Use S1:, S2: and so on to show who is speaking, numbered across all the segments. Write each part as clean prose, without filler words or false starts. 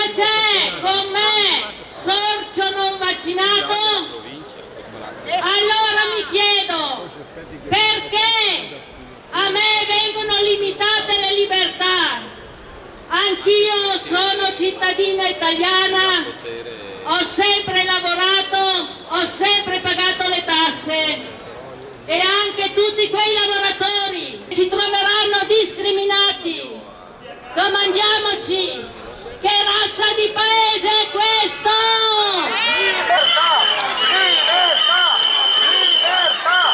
S1: Cosa c'è con me, sorcio non vaccinato? Allora mi chiedo, perché a me vengono limitate le libertà? Anch'io sono cittadina italiana, ho sempre lavorato, ho sempre pagato le tasse e anche tutti quei lavoratori si troveranno discriminati. Domandiamoci, che razza di paese è questo?
S2: Libertà! Libertà! Libertà!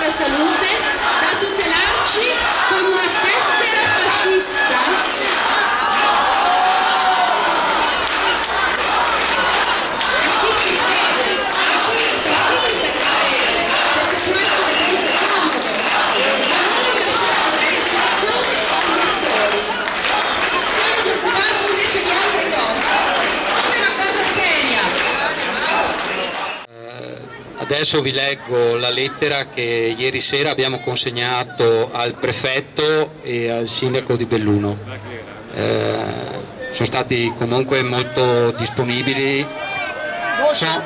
S1: Salute da tutelarci con una tessera fascista chi ci crede, perché può essere tutto comodo, ma noi lasciamo le istruzioni agli attori, cerchiamo di occuparci invece di altre cose. Questa è una cosa seria.
S3: Adesso vi leggo la lettera che ieri sera abbiamo consegnato al prefetto e al sindaco di Belluno. Sono stati comunque molto disponibili,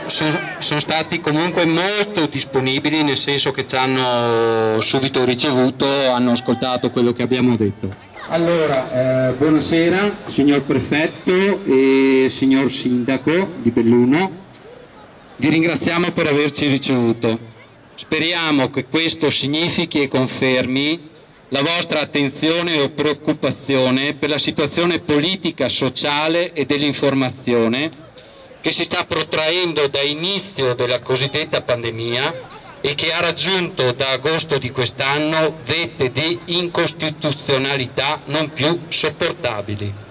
S3: sono stati comunque molto disponibili, nel senso che ci hanno subito ricevuto, hanno ascoltato quello che abbiamo detto. Allora, buonasera signor prefetto e signor sindaco di Belluno. Vi ringraziamo per averci ricevuto. Speriamo che questo significhi e confermi la vostra attenzione o preoccupazione per la situazione politica, sociale e dell'informazione che si sta protraendo da inizio della cosiddetta pandemia e che ha raggiunto da agosto di quest'anno vette di incostituzionalità non più sopportabili.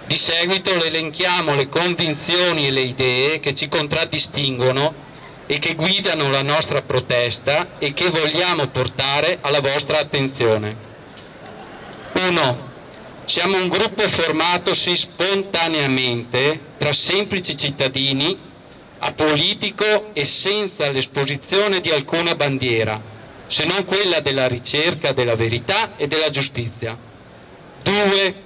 S3: Di seguito le elenchiamo le convinzioni e le idee che ci contraddistinguono e che guidano la nostra protesta e che vogliamo portare alla vostra attenzione. 1. Siamo un gruppo formatosi spontaneamente tra semplici cittadini, apolitico e senza l'esposizione di alcuna bandiera, se non quella della ricerca della verità e della giustizia. 2.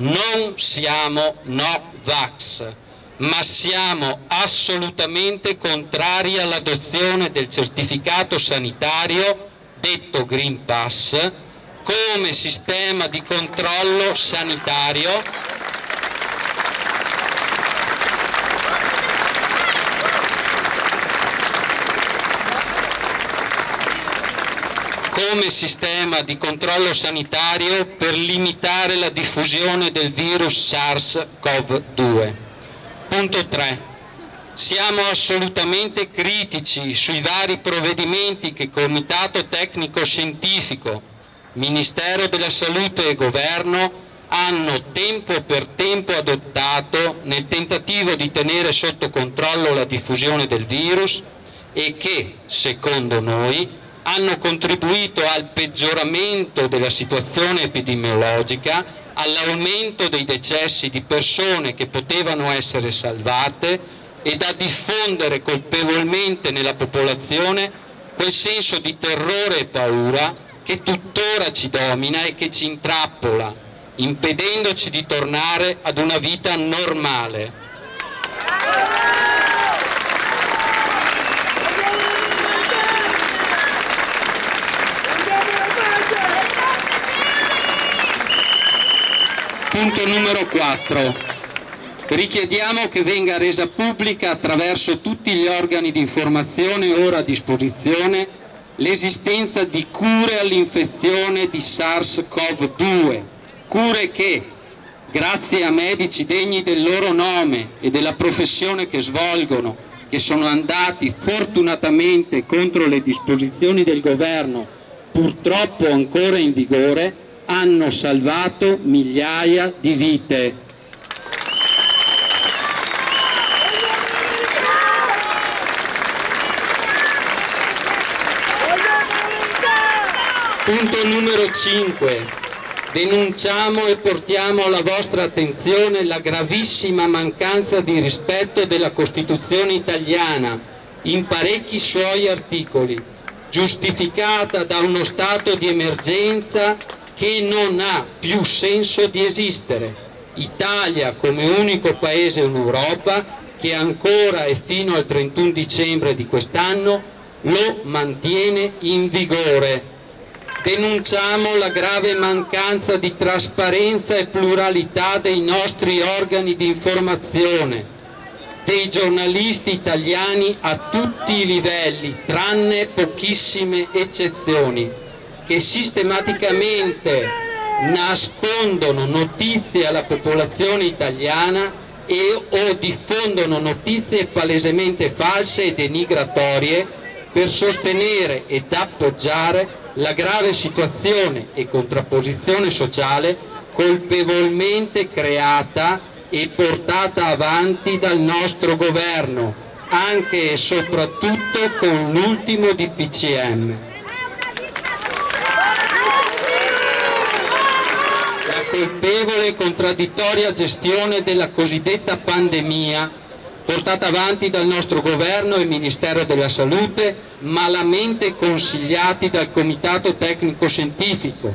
S3: Non siamo no-vax, ma siamo assolutamente contrari all'adozione del certificato sanitario, detto Green Pass, come sistema di controllo sanitario per limitare la diffusione del virus SARS-CoV-2. Punto 3. Siamo assolutamente critici sui vari provvedimenti che Comitato Tecnico Scientifico, Ministero della Salute e Governo hanno tempo per tempo adottato nel tentativo di tenere sotto controllo la diffusione del virus e che, secondo noi, hanno contribuito al peggioramento della situazione epidemiologica, all'aumento dei decessi di persone che potevano essere salvate ed a diffondere colpevolmente nella popolazione quel senso di terrore e paura che tuttora ci domina e che ci intrappola, impedendoci di tornare ad una vita normale. Punto numero 4. Richiediamo che venga resa pubblica attraverso tutti gli organi di informazione ora a disposizione l'esistenza di cure all'infezione di SARS-CoV-2, cure che, grazie a medici degni del loro nome e della professione che svolgono, che sono andati fortunatamente contro le disposizioni del governo, purtroppo ancora in vigore, hanno salvato migliaia di vite. Punto numero 5. Denunciamo e portiamo alla vostra attenzione la gravissima mancanza di rispetto della Costituzione italiana in parecchi suoi articoli, giustificata da uno stato di emergenza che non ha più senso di esistere. Italia come unico paese in Europa che ancora e fino al 31 dicembre di quest'anno lo mantiene in vigore. Denunciamo la grave mancanza di trasparenza e pluralità dei nostri organi di informazione, dei giornalisti italiani a tutti i livelli, tranne pochissime eccezioni, che sistematicamente nascondono notizie alla popolazione italiana o diffondono notizie palesemente false e denigratorie per sostenere ed appoggiare la grave situazione e contrapposizione sociale colpevolmente creata e portata avanti dal nostro governo, anche e soprattutto con l'ultimo DPCM. La colpevole e contraddittoria gestione della cosiddetta pandemia portata avanti dal nostro governo e il Ministero della Salute, malamente consigliati dal Comitato Tecnico Scientifico,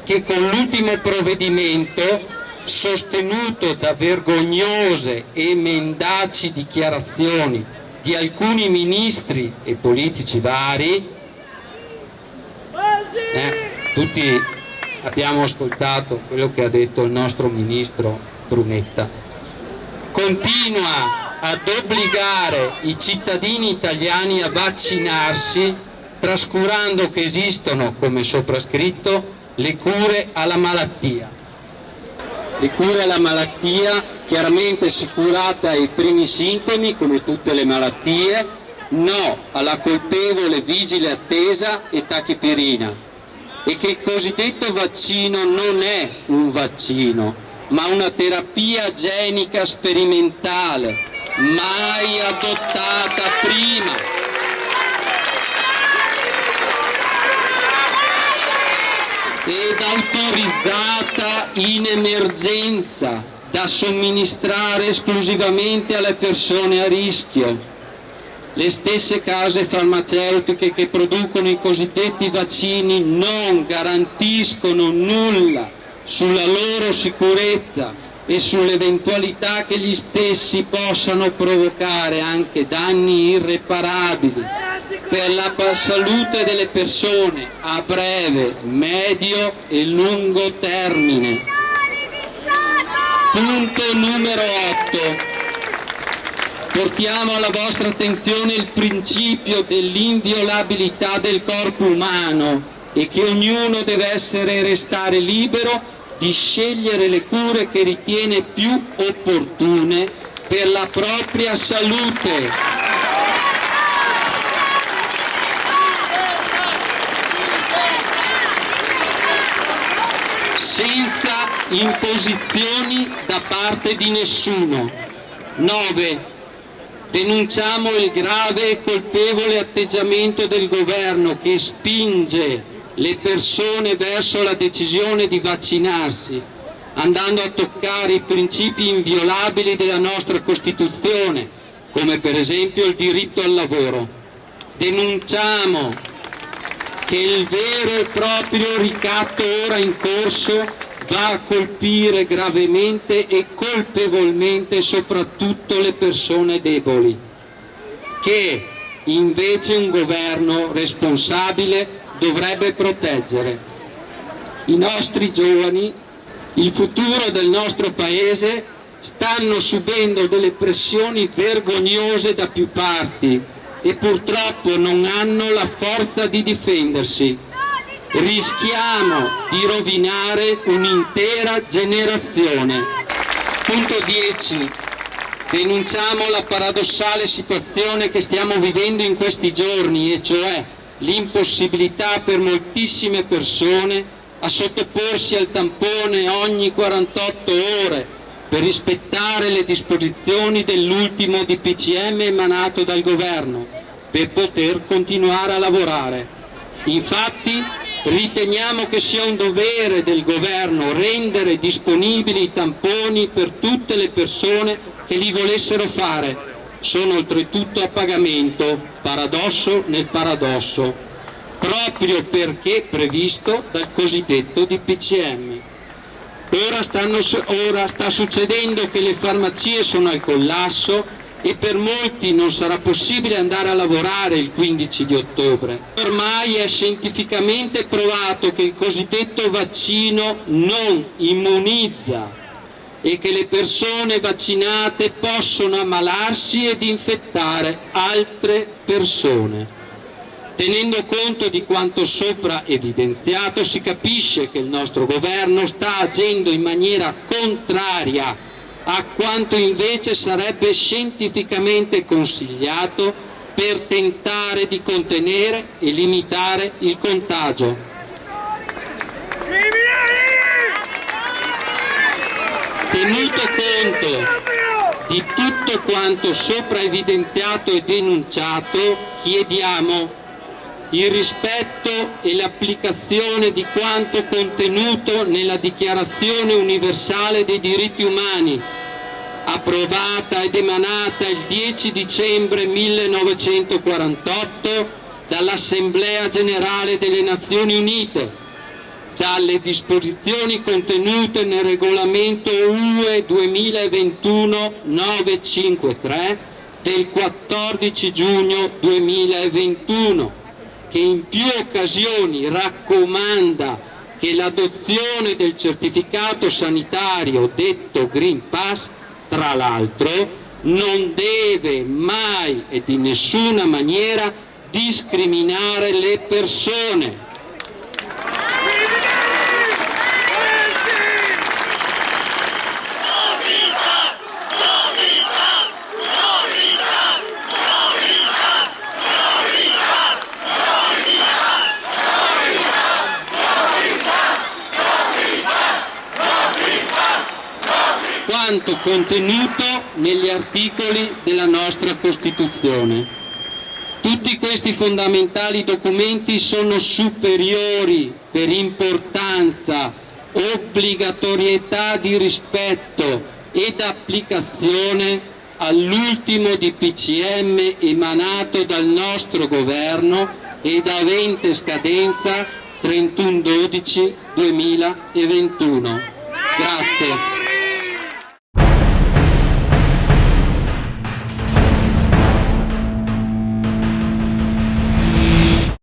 S3: che con l'ultimo provvedimento, sostenuto da vergognose e mendaci dichiarazioni di alcuni ministri e politici vari, tutti abbiamo ascoltato quello che ha detto il nostro ministro Brunetta, continua ad obbligare i cittadini italiani a vaccinarsi, trascurando che esistono, come soprascritto, le cure alla malattia. Le cure alla malattia, chiaramente assicurate ai primi sintomi, come tutte le malattie, no alla colpevole vigile attesa e tachipirina, e che il cosiddetto vaccino non è un vaccino, ma una terapia genica sperimentale, mai adottata prima. Ed autorizzata in emergenza da somministrare esclusivamente alle persone a rischio. Le stesse case farmaceutiche che producono i cosiddetti vaccini non garantiscono nulla sulla loro sicurezza e sull'eventualità che gli stessi possano provocare anche danni irreparabili per la salute delle persone a breve, medio e lungo termine. Punto numero 8. Portiamo alla vostra attenzione il principio dell'inviolabilità del corpo umano e che ognuno deve essere e restare libero di scegliere le cure che ritiene più opportune per la propria salute. Senza imposizioni da parte di nessuno. 9. Denunciamo il grave e colpevole atteggiamento del governo che spinge le persone verso la decisione di vaccinarsi, andando a toccare i principi inviolabili della nostra Costituzione, come per esempio il diritto al lavoro. Denunciamo che il vero e proprio ricatto ora in corso va a colpire gravemente e colpevolmente soprattutto le persone deboli, che invece un governo responsabile dovrebbe proteggere. I nostri giovani il futuro del nostro paese stanno subendo delle pressioni vergognose da più parti e purtroppo non hanno la forza di difendersi. Rischiamo di rovinare un'intera generazione. Punto 10. Denunciamo la paradossale situazione che stiamo vivendo in questi giorni, e cioè l'impossibilità per moltissime persone a sottoporsi al tampone ogni 48 ore per rispettare le disposizioni dell'ultimo DPCM emanato dal governo per poter continuare a lavorare. Infatti riteniamo che sia un dovere del governo rendere disponibili i tamponi per tutte le persone che li volessero fare. Sono oltretutto a pagamento, paradosso nel paradosso, proprio perché previsto dal cosiddetto DPCM. Ora sta succedendo che le farmacie sono al collasso e per molti non sarà possibile andare a lavorare il 15 di ottobre. Ormai è scientificamente provato che il cosiddetto vaccino non immunizza e che le persone vaccinate possono ammalarsi ed infettare altre persone. Tenendo conto di quanto sopra evidenziato, si capisce che il nostro governo sta agendo in maniera contraria a quanto invece sarebbe scientificamente consigliato per tentare di contenere e limitare il contagio. Tenuto conto di tutto quanto sopra evidenziato e denunciato, chiediamo il rispetto e l'applicazione di quanto contenuto nella Dichiarazione Universale dei Diritti Umani, approvata ed emanata il 10 dicembre 1948 dall'Assemblea Generale delle Nazioni Unite, dalle disposizioni contenute nel regolamento UE 2021-953 del 14 giugno 2021, che in più occasioni raccomanda che l'adozione del certificato sanitario detto Green Pass, tra l'altro, non deve mai e di nessuna maniera discriminare le persone. Quanto contenuto negli articoli della nostra Costituzione. Tutti questi fondamentali documenti sono superiori per importanza, obbligatorietà di rispetto ed applicazione all'ultimo DPCM emanato dal nostro governo ed avente scadenza 31/12/2021. Grazie.